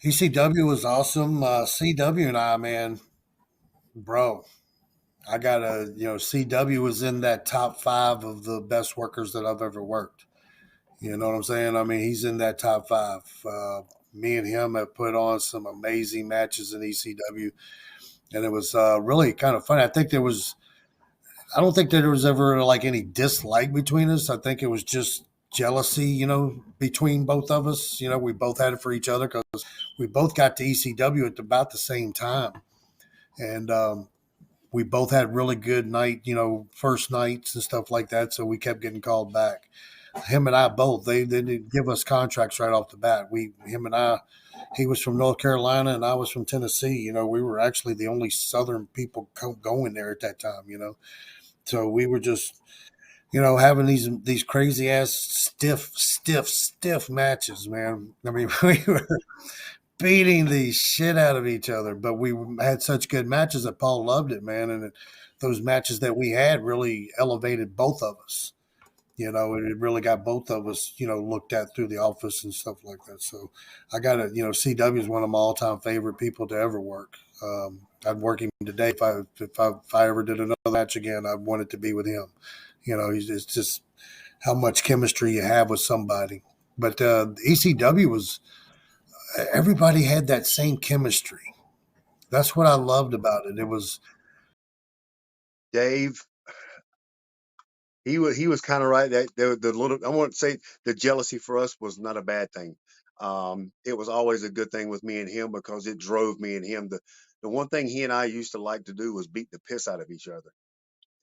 ECW was awesome. CW and I, man, bro, I gotta, CW was in that top five of the best workers that I've ever worked. You know what I'm saying? I mean, he's in that top five. Me and him have put on some amazing matches in ECW, and it was really kind of funny. I don't think that there was ever like any dislike between us. I think it was just jealousy, between both of us. We both had it for each other because we both got to ECW at about the same time, and we both had really good first nights and stuff like that. So we kept getting called back. Him and I both. They didn't give us contracts right off the bat. Him and I, he was from North Carolina and I was from Tennessee. We were actually the only Southern people going there at that time. So we were just having these crazy ass stiff matches, man. I mean, we were beating the shit out of each other, but we had such good matches that Paul loved it, man. And those matches that we had really elevated both of us. It really got both of us, looked at through the office and stuff like that. So I got to, CW is one of my all time favorite people to ever work. I'd work him today if I ever did another match again. I'd want it to be with him. It's just how much chemistry you have with somebody. But ECW was everybody had that same chemistry. That's what I loved about it. It was Dave, he was kind of right. That the little, I want to say, the jealousy for us was not a bad thing. It was always a good thing with me and him because it drove me and him. The one thing he and I used to like to do was beat the piss out of each other.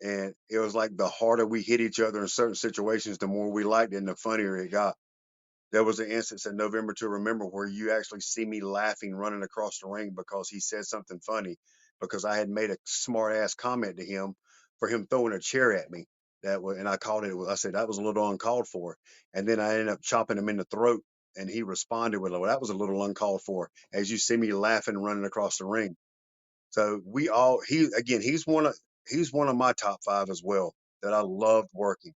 And it was like the harder we hit each other in certain situations, the more we liked it and the funnier it got. There was an instance in November to Remember where you actually see me laughing running across the ring because he said something funny because I had made a smart ass comment to him for him throwing a chair at me. And I called it. I said that was a little uncalled for, and then I ended up chopping him in the throat, and he responded with, "Well, that was a little uncalled for." As you see me laughing running across the ring, so he again he's one of my top five as well that I loved working.